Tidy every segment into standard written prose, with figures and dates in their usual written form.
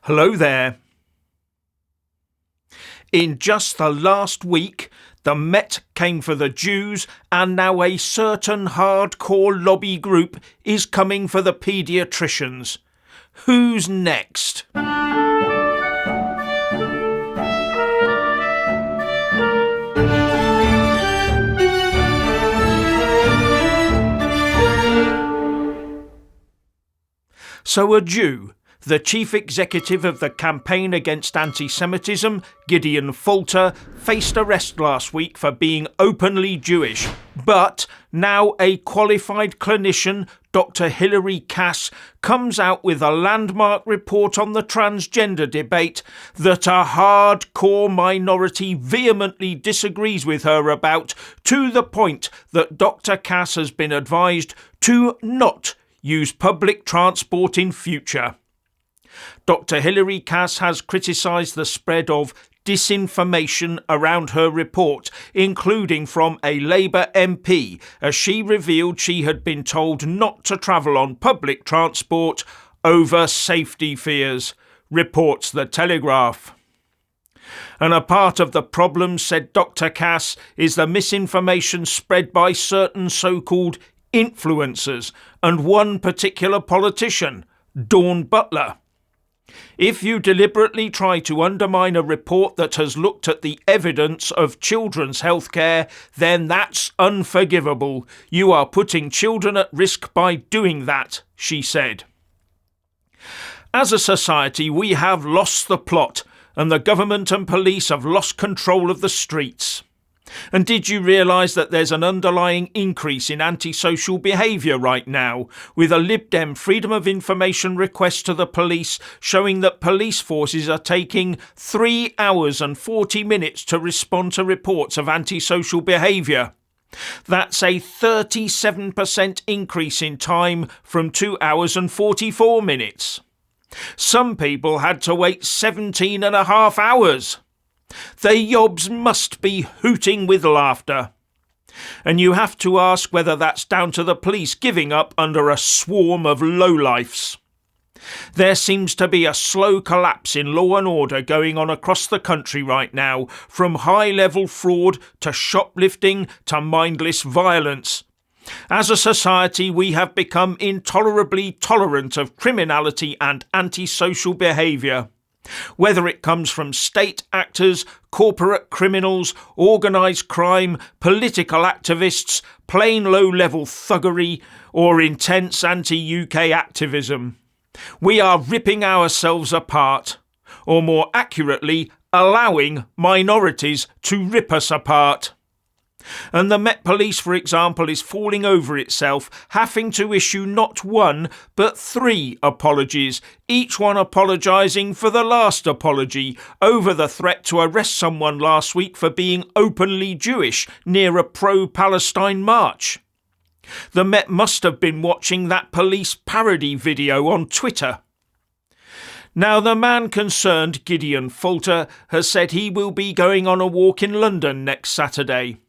Hello there. In just the last week, the Met came for the Jews, and now a certain hardcore lobby group is coming for the paediatricians. Who's next? So a Jew, the chief executive of the campaign against antisemitism, Gideon Falter, faced arrest last week for being openly Jewish. But now a qualified clinician, Dr. Hilary Cass, comes out with a landmark report on the transgender debate that a hardcore minority vehemently disagrees with her about, to the point that Dr. Cass has been advised to not use public transport in future. Dr. Hilary Cass has criticised the spread of disinformation around her report, including from a Labour MP, as she revealed she had been told not to travel on public transport over safety fears, reports The Telegraph. And a part of the problem, said Dr. Cass, is the misinformation spread by certain so-called influencers and one particular politician, Dawn Butler. If you deliberately try to undermine a report that has looked at the evidence of children's healthcare, then that's unforgivable. You are putting children at risk by doing that, she said. As a society, we have lost the plot, and the government and police have lost control of the streets. And did you realise that there's an underlying increase in antisocial behaviour right now, with a Lib Dem Freedom of Information request to the police showing that police forces are taking 3 hours and 40 minutes to respond to reports of antisocial behaviour? That's a 37% increase in time from 2 hours and 44 minutes. Some people had to wait 17 and a half hours. The yobs must be hooting with laughter. And you have to ask whether that's down to the police giving up under a swarm of lowlifes. There seems to be a slow collapse in law and order going on across the country right now, from high-level fraud to shoplifting to mindless violence. As a society, we have become intolerably tolerant of criminality and antisocial behaviour. Whether it comes from state actors, corporate criminals, organised crime, political activists, plain low-level thuggery, or intense anti-UK activism. We are ripping ourselves apart, or more accurately, allowing minorities to rip us apart. And the Met Police, for example, is falling over itself, having to issue not one, but 3 apologies, each one apologising for the last apology, over the threat to arrest someone last week for being openly Jewish near a pro-Palestine march. The Met must have been watching that police parody video on Twitter. Now, the man concerned, Gideon Falter, has said he will be going on a walk in London next Saturday.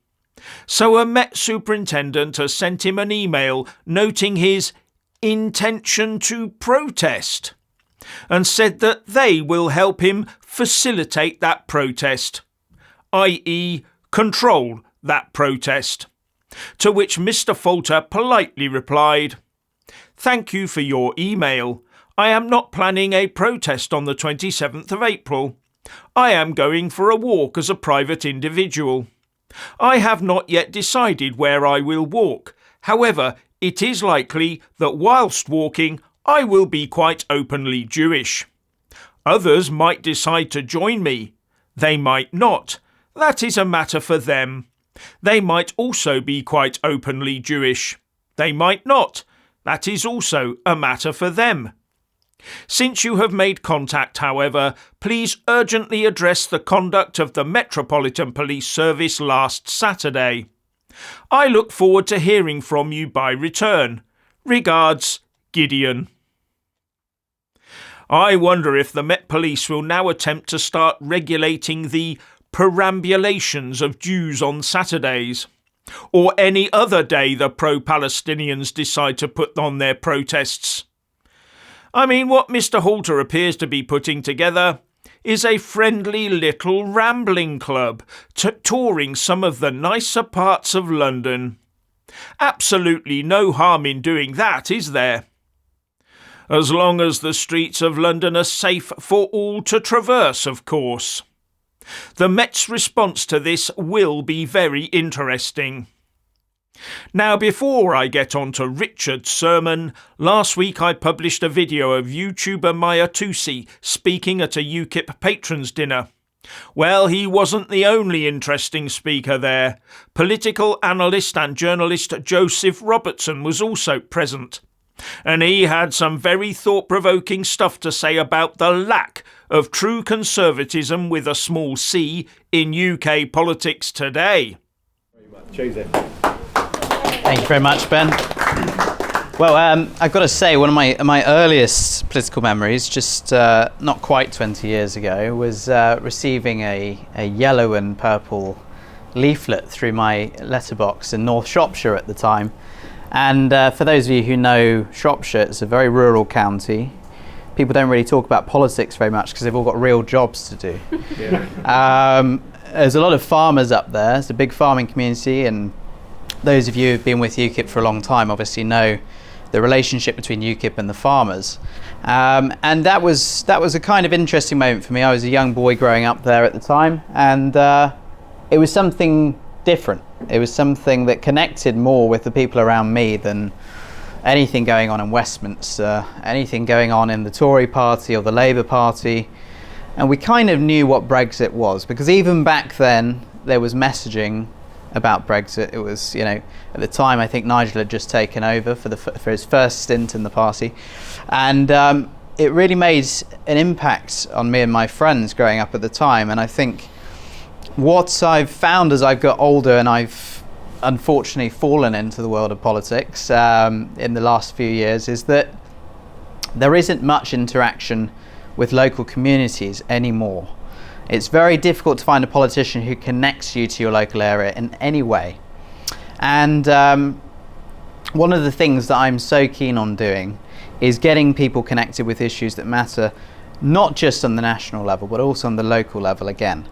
So a Met superintendent has sent him an email noting his intention to protest, and said that they will help him facilitate that protest, i.e. control that protest. To which Mr. Falter politely replied, "Thank you for your email. I am not planning a protest on the 27th of April. I am going for a walk as a private individual. I have not yet decided where I will walk. However, it is likely that whilst walking, I will be quite openly Jewish. Others might decide to join me. They might not. That is a matter for them. They might also be quite openly Jewish. They might not. That is also a matter for them. Since you have made contact, however, please urgently address the conduct of the Metropolitan Police Service last Saturday. I look forward to hearing from you by return. Regards, Gideon." I wonder if the Met Police will now attempt to start regulating the perambulations of Jews on Saturdays, or any other day the pro-Palestinians decide to put on their protests. I mean, what Mr. Halter appears to be putting together is a friendly little rambling club touring some of the nicer parts of London. Absolutely no harm in doing that, is there? As long as the streets of London are safe for all to traverse, of course. The Met's response to this will be very interesting. Now, before I get on to Richard's sermon, last week I published a video of YouTuber Maya Tusi speaking at a UKIP patrons dinner. Well, he wasn't the only interesting speaker there. Political analyst and journalist Joseph Robertson was also present, and he had some very thought-provoking stuff to say about the lack of true conservatism with a small c in UK politics today. Joseph. Thank you very much, Ben. Well, I've got to say, one of my earliest political memories, just not quite 20 years ago, was receiving a yellow and purple leaflet through my letterbox in North Shropshire at the time. And for those of you who know Shropshire, it's a very rural county. People don't really talk about politics very much because they've all got real jobs to do. Yeah. There's a lot of farmers up there. It's a big farming community, and those of you who've been with UKIP for a long time obviously know the relationship between UKIP and the farmers. And that was a kind of interesting moment for me. I was a young boy growing up there at the time, and it was something different. It was something that connected more with the people around me than anything going on in Westminster, anything going on in the Tory party or the Labour Party. And we kind of knew what Brexit was, because even back then there was messaging about Brexit. It was, at the time I think Nigel had just taken over for his first stint in the party, and it really made an impact on me and my friends growing up at the time. And I think what I've found as I've got older, and I've unfortunately fallen into the world of politics in the last few years, is that there isn't much interaction with local communities anymore. It's very difficult to find a politician who connects you to your local area in any way. And one of the things that I'm so keen on doing is getting people connected with issues that matter, not just on the national level, but also on the local level again.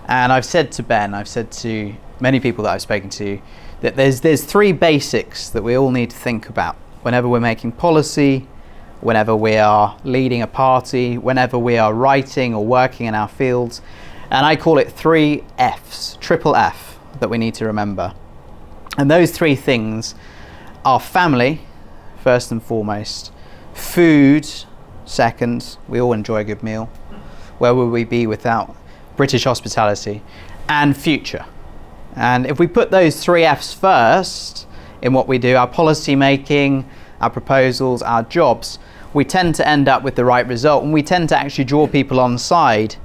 And I've said to Ben, I've said to many people that I've spoken to, that there's three basics that we all need to think about whenever we're making policy, whenever we are leading a party, whenever we are writing or working in our fields. And I call it 3 Fs, triple F, that we need to remember. And those three things are family, first and foremost, food, second, we all enjoy a good meal, where would we be without British hospitality, and future. And if we put those 3 Fs first in what we do, our policy making, our proposals, our jobs, we tend to end up with the right result, and we tend to actually draw people on side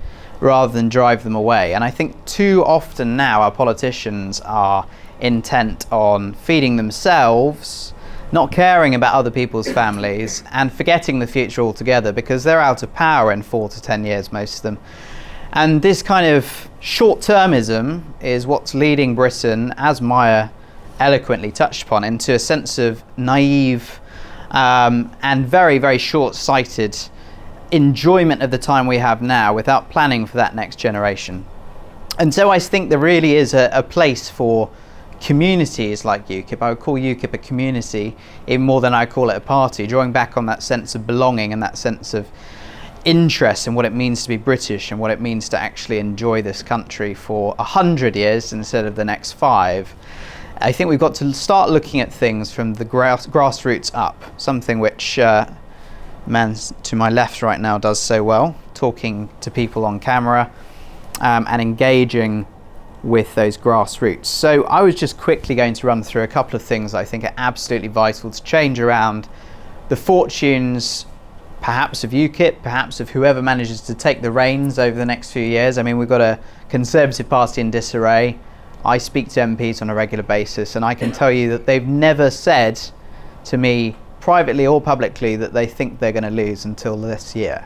rather than drive them away. And I think too often now our politicians are intent on feeding themselves, not caring about other people's families, and forgetting the future altogether, because they're out of power in 4 to 10 years, most of them. And this kind of short-termism is what's leading Britain, as Maya eloquently touched upon, into a sense of naive and very, very short-sighted enjoyment of the time we have now without planning for that next generation. And so I think there really is a place for communities like UKIP. I would call UKIP a community even more than I call it a party, drawing back on that sense of belonging and that sense of interest in what it means to be British and what it means to actually enjoy this country for 100 years instead of the next 5. I think we've got to start looking at things from the grassroots up, something which man to my left right now does so well, talking to people on camera and engaging with those grassroots. So I was just quickly going to run through a couple of things I think are absolutely vital to change around the fortunes perhaps of UKIP, perhaps of whoever manages to take the reins over the next few years. I mean, we've got a Conservative Party in disarray. I speak to MPs on a regular basis, and I can tell you that they've never said to me, privately or publicly, that they think they're going to lose until this year.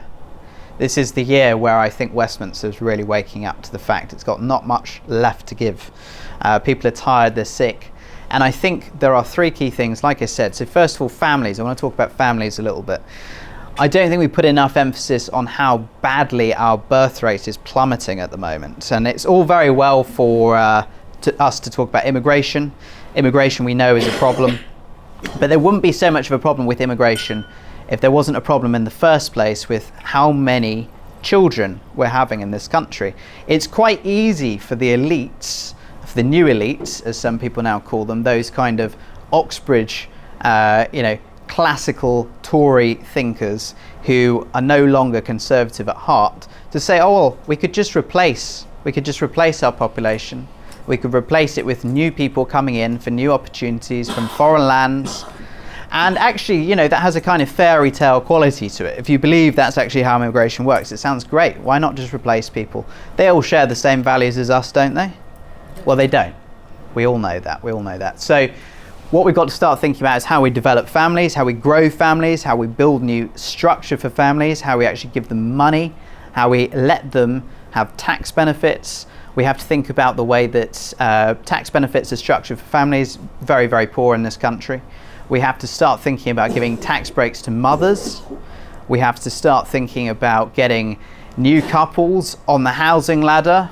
This is the year where I think Westminster's really waking up to the fact it's got not much left to give. People are tired, they're sick. And I think there are 3 key things, like I said. So first of all, families. I want to talk about families a little bit. I don't think we put enough emphasis on how badly our birth rate is plummeting at the moment. And it's all very well for us to talk about immigration. Immigration we know is a problem, but there wouldn't be so much of a problem with immigration if there wasn't a problem in the first place with how many children we're having in this country. It's quite easy for the elites, for the new elites, as some people now call them, those kind of Oxbridge, classical Tory thinkers who are no longer conservative at heart, to say, oh, well, we could just replace our population. We could replace it with new people coming in for new opportunities from foreign lands. And actually, that has a kind of fairy tale quality to it. If you believe that's actually how immigration works, it sounds great. Why not just replace people? They all share the same values as us, don't they? Well, they don't. We all know that. So what we've got to start thinking about is how we develop families, how we grow families, how we build new structure for families, how we actually give them money, how we let them have tax benefits. We have to think about the way that tax benefits are structured for families, very, very poor in this country. We have to start thinking about giving tax breaks to mothers. We have to start thinking about getting new couples on the housing ladder.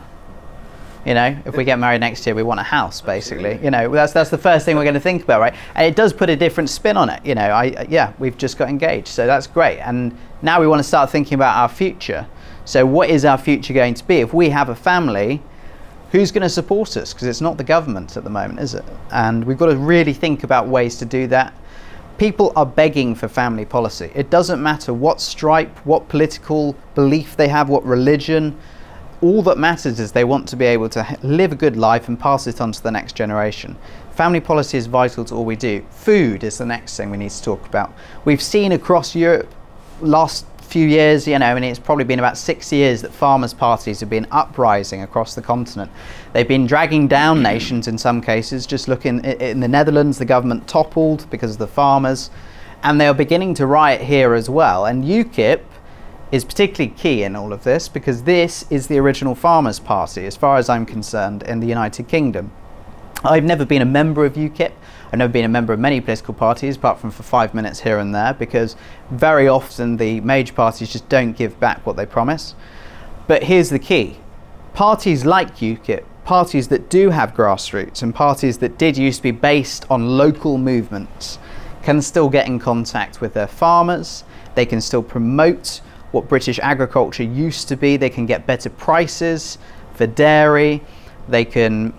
If we get married next year, we want a house, basically. That's the first thing we're going to think about, right? And it does put a different spin on it. We've just got engaged, so that's great. And now we want to start thinking about our future. So what is our future going to be? If we have a family, who's going to support us? Because it's not the government at the moment, is it? And we've got to really think about ways to do that. People are begging for family policy. It doesn't matter what stripe, what political belief they have, what religion. All that matters is they want to be able to live a good life and pass it on to the next generation. Family policy is vital to all we do. Food is the next thing we need to talk about. We've seen across Europe last few years, it's probably been about 6 years that farmers' parties have been uprising across the continent. They've been dragging down nations in some cases. Just look in the Netherlands, the government toppled because of the farmers, and they are beginning to riot here as well. And UKIP is particularly key in all of this because this is the original farmers' party, as far as I'm concerned, in the United Kingdom. I've never been a member of UKIP. I've never been a member of many political parties, apart from for 5 minutes here and there, because very often the major parties just don't give back what they promise. But here's the key. Parties like UKIP, parties that do have grassroots and parties that did used to be based on local movements, can still get in contact with their farmers. They can still promote what British agriculture used to be. They can get better prices for dairy. They can,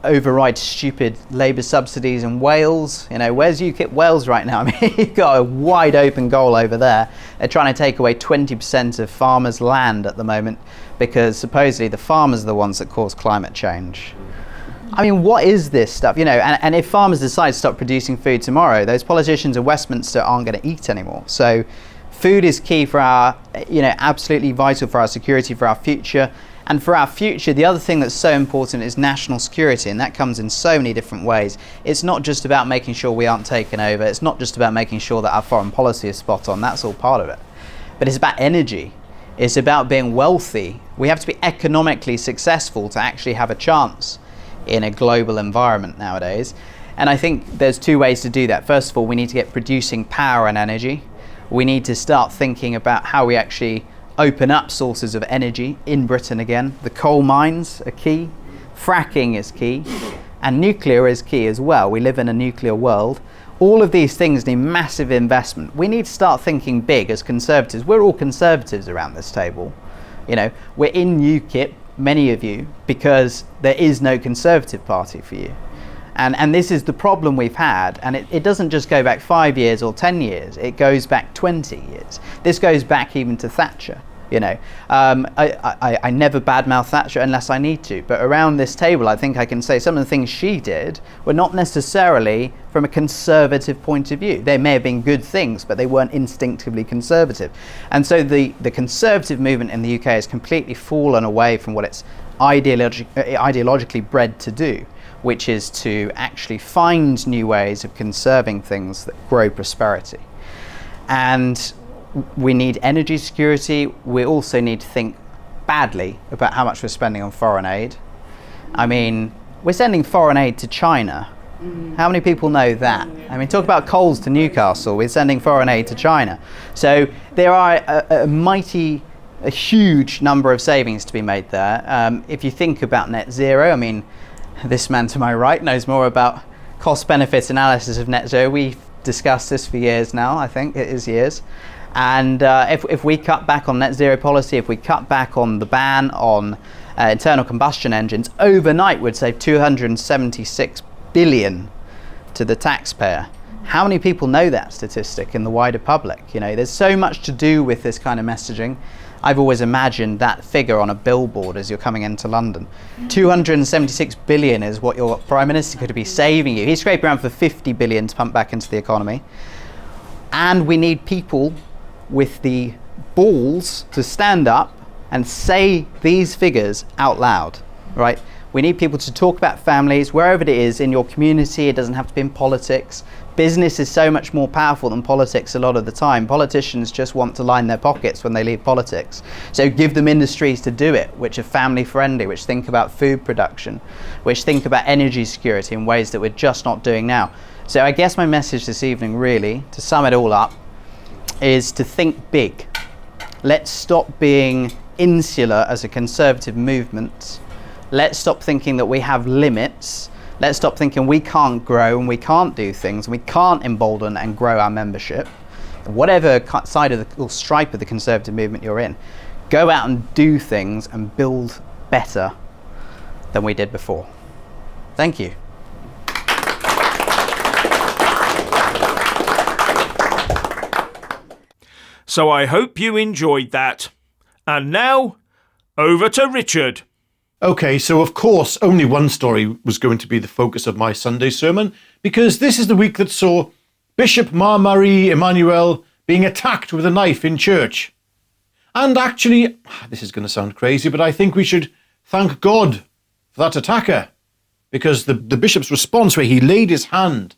override stupid Labour subsidies in Wales. Where's UKIP Wales right now? I mean, you've got a wide open goal over there. They're trying to take away 20% of farmers' land at the moment because supposedly the farmers are the ones that cause climate change. I mean, what is this stuff? And if farmers decide to stop producing food tomorrow, those politicians in Westminster aren't going to eat anymore. So food is key for our, absolutely vital for our security, for our future. And for our future, the other thing that's so important is national security, and that comes in so many different ways. It's not just about making sure we aren't taken over. It's not just about making sure that our foreign policy is spot on. That's all part of it. But it's about energy. It's about being wealthy. We have to be economically successful to actually have a chance in a global environment nowadays. And I think there's two ways to do that. First of all, we need to get producing power and energy. We need to start thinking about how we actually open up sources of energy in Britain again. The coal mines are key, fracking is key, and nuclear is key as well. We live in a nuclear world. All of these things need massive investment. We need to start thinking big as conservatives. We're all conservatives around this table. We're in UKIP, many of you, because there is no Conservative Party for you. And this is the problem we've had, and it doesn't just go back 5 years or 10 years, it goes back 20 years. This goes back even to Thatcher, I never badmouth Thatcher unless I need to, but around this table I think I can say some of the things she did were not necessarily from a conservative point of view. They may have been good things, but they weren't instinctively conservative. And so the conservative movement in the UK has completely fallen away from what it's ideologically bred to do, which is to actually find new ways of conserving things that grow prosperity. And we need energy security. We also need to think badly about how much we're spending on foreign aid. I mean, we're sending foreign aid to China, How many people know that? I mean, talk about coals to Newcastle. We're sending foreign aid to China. So there are a huge number of savings to be made there. If you think about net zero, I mean, this man to my right knows more about cost-benefit analysis of net zero. We've discussed this for years now, I think it is years. And if we cut back on net zero policy, if we cut back on the ban on internal combustion engines, overnight would save 276 billion to the taxpayer. How many people know that statistic in the wider public? You know, there's so much to do with this kind of messaging. I've always imagined that figure on a billboard as you're coming into London. 276 billion is what your Prime Minister could be saving you. He's scraping around for 50 billion to pump back into the economy. And we need people with the balls to stand up and say these figures out loud, right? We need people to talk about families, wherever it is, in your community. It doesn't have to be in politics. Business is so much more powerful than politics a lot of the time. Politicians just want to line their pockets when they leave politics. So give them industries to do it, which are family friendly, which think about food production, which think about energy security in ways that we're just not doing now. So I guess my message this evening, really, to sum it all up, is to think big. Let's stop being insular as a conservative movement. Let's stop thinking that we have limits. Let's stop thinking we can't grow and we can't do things and we can't embolden and grow our membership. Whatever side of the or stripe of the conservative movement you're in, go out and do things and build better than we did before. Thank you. So I hope you enjoyed that. And now, over to Richard. Okay, so of course only one story was going to be the focus of my Sunday sermon, because this is the week that saw Bishop Marie Emmanuel being attacked with a knife in church. And actually, this is going to sound crazy, but I think we should thank God for that attacker, because the bishop's response, where he laid his hand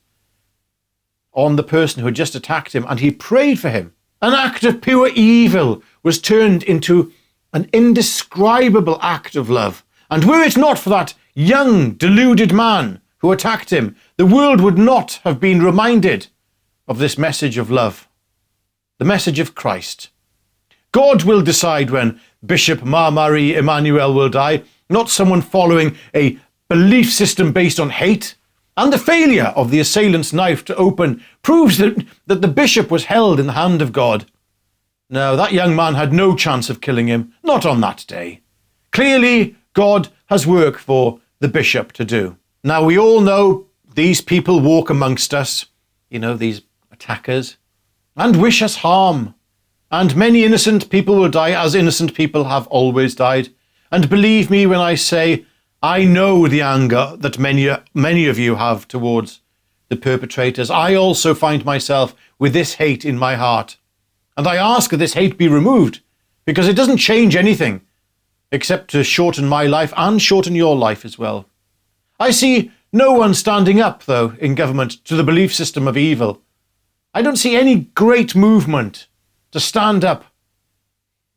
on the person who had just attacked him and he prayed for him, an act of pure evil was turned into an indescribable act of love. And were it not for that young, deluded man who attacked him, the world would not have been reminded of this message of love, the message of Christ. God will decide when Bishop Marie Emmanuel will die, not someone following a belief system based on hate. And the failure of the assailant's knife to open proves that the bishop was held in the hand of God. No, that young man had no chance of killing him, not on that day. Clearly, God has work for the bishop to do. Now, we all know these people walk amongst us, these attackers, and wish us harm. And many innocent people will die, as innocent people have always died. And believe me when I say, I know the anger that many of you have towards the perpetrators. I also find myself with this hate in my heart. And I ask that this hate be removed, because it doesn't change anything except to shorten my life and shorten your life as well. I see no one standing up, though, in government to the belief system of evil. I don't see any great movement to stand up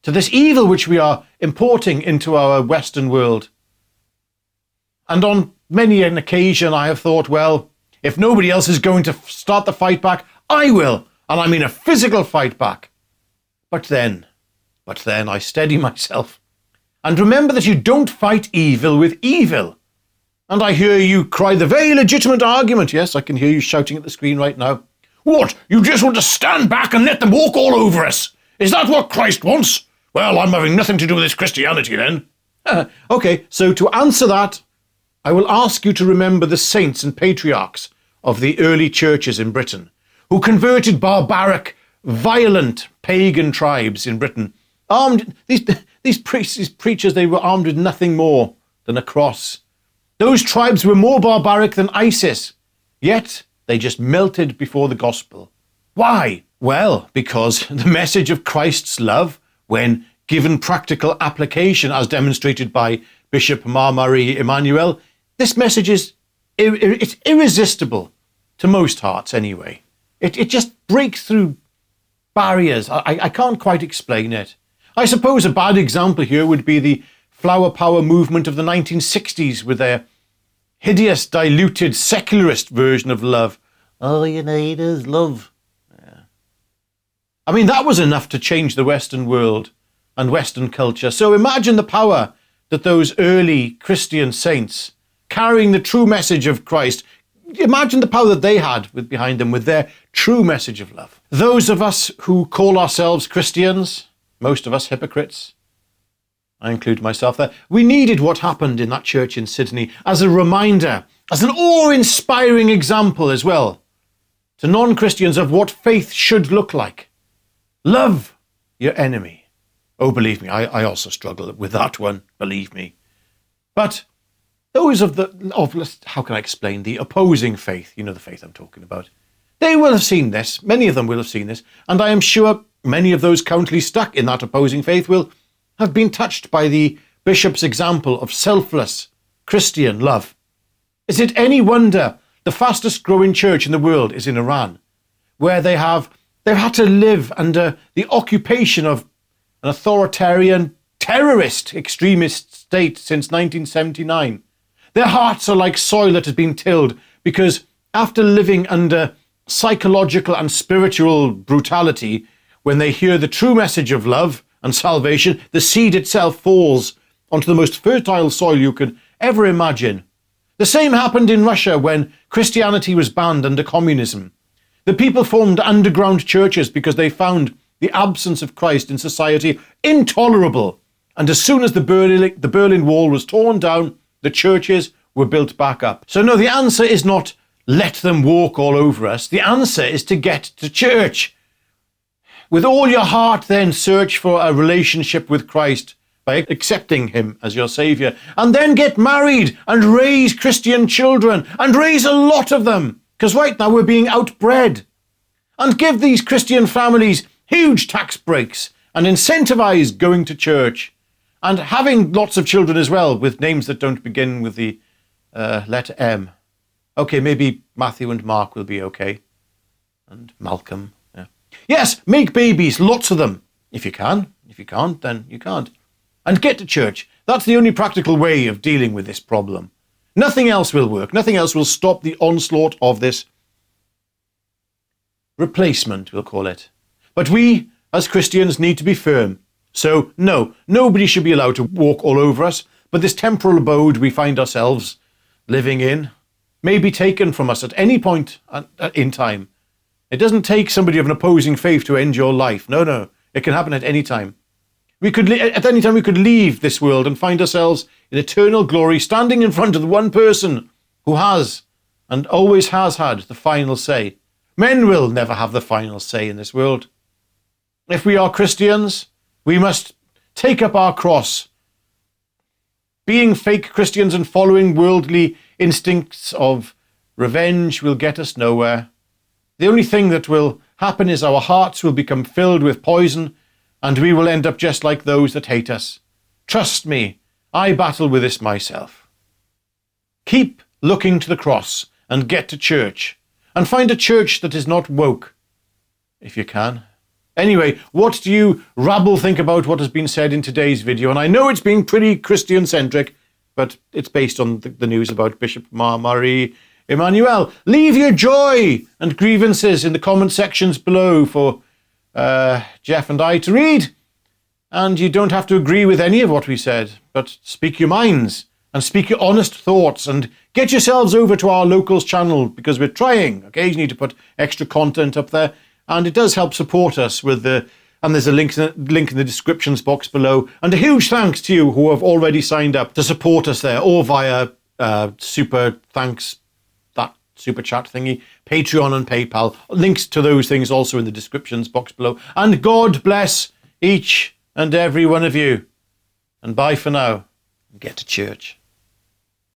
to this evil which we are importing into our Western world. And on many an occasion I have thought, well, if nobody else is going to start the fight back, I will. And I mean a physical fight back. But then I steady myself and remember that you don't fight evil with evil. And I hear you cry the very legitimate argument. Yes, I can hear you shouting at the screen right now. What? You just want to stand back and let them walk all over us? Is that what Christ wants? Well, I'm having nothing to do with this Christianity then. Okay, so to answer that, I will ask you to remember the saints and patriarchs of the early churches in Britain, who converted barbaric, violent, pagan tribes in Britain. Armed, these priests, these preachers, they were armed with nothing more than a cross. Those tribes were more barbaric than ISIS, yet they just melted before the gospel. Why? Well, because the message of Christ's love, when given practical application as demonstrated by Bishop Marie Emmanuel, this message is it's irresistible to most hearts anyway. It just breaks through barriers. I can't quite explain it. I suppose a bad example here would be the flower power movement of the 1960s with their hideous, diluted, secularist version of love. All you need is love. Yeah. I mean, that was enough to change the Western world and Western culture. So imagine the power that those early Christian saints, carrying the true message of Christ, imagine the power that they had behind them with their true message of love. Those of us who call ourselves Christians, most of us hypocrites, I include myself there, we needed what happened in that church in Sydney as a reminder, as an awe-inspiring example as well, to non-Christians of what faith should look like. Love your enemy. Oh, believe me, I also struggle with that one, believe me. But those how can I explain, the opposing faith, you know the faith I'm talking about, they will have seen this, many of them will have seen this, and I am sure many of those currently stuck in that opposing faith will have been touched by the bishop's example of selfless Christian love. Is it any wonder the fastest growing church in the world is in Iran, where they've had to live under the occupation of an authoritarian, terrorist, extremist state since 1979. Their hearts are like soil that has been tilled because after living under psychological and spiritual brutality, when they hear the true message of love and salvation, the seed itself falls onto the most fertile soil you could ever imagine. The same happened in Russia when Christianity was banned under communism. The people formed underground churches because they found the absence of Christ in society intolerable. And as soon as the Berlin Wall was torn down, the churches were built back up. So no, the answer is not let them walk all over us. The answer is to get to church. With all your heart, then search for a relationship with Christ by accepting him as your Saviour. And then get married and raise Christian children and raise a lot of them. Because right now we're being outbred. And give these Christian families huge tax breaks and incentivize going to church. And having lots of children as well with names that don't begin with the letter M. Okay, maybe Matthew and Mark will be okay. And Malcolm. Yeah. Yes, make babies, lots of them. If you can. If you can't, then you can't. And get to church. That's the only practical way of dealing with this problem. Nothing else will work. Nothing else will stop the onslaught of this replacement, we'll call it. But we, as Christians, need to be firm. So, no, nobody should be allowed to walk all over us, but this temporal abode we find ourselves living in may be taken from us at any point in time. It doesn't take somebody of an opposing faith to end your life. No, it can happen at any time. At any time we could leave this world and find ourselves in eternal glory, standing in front of the one person who has and always has had the final say. Men will never have the final say in this world. If we are Christians, we must take up our cross. Being fake Christians and following worldly instincts of revenge will get us nowhere. The only thing that will happen is our hearts will become filled with poison and we will end up just like those that hate us. Trust me, I battle with this myself. Keep looking to the cross and get to church. And find a church that is not woke, if you can. Anyway, what do you rabble think about what has been said in today's video? And I know it's been pretty Christian-centric, but it's based on the news about Bishop Marie Emmanuel. Leave your joy and grievances in the comment sections below for Jeff and I to read. And you don't have to agree with any of what we said, but speak your minds and speak your honest thoughts and get yourselves over to our locals channel because we're trying occasionally to put extra content up there. And it does help support us with and there's a link in the descriptions box below. And a huge thanks to you who have already signed up to support us there or via super thanks, that super chat thingy, Patreon and PayPal. Links to those things also in the descriptions box below. And God bless each and every one of you. And bye for now. Get to church.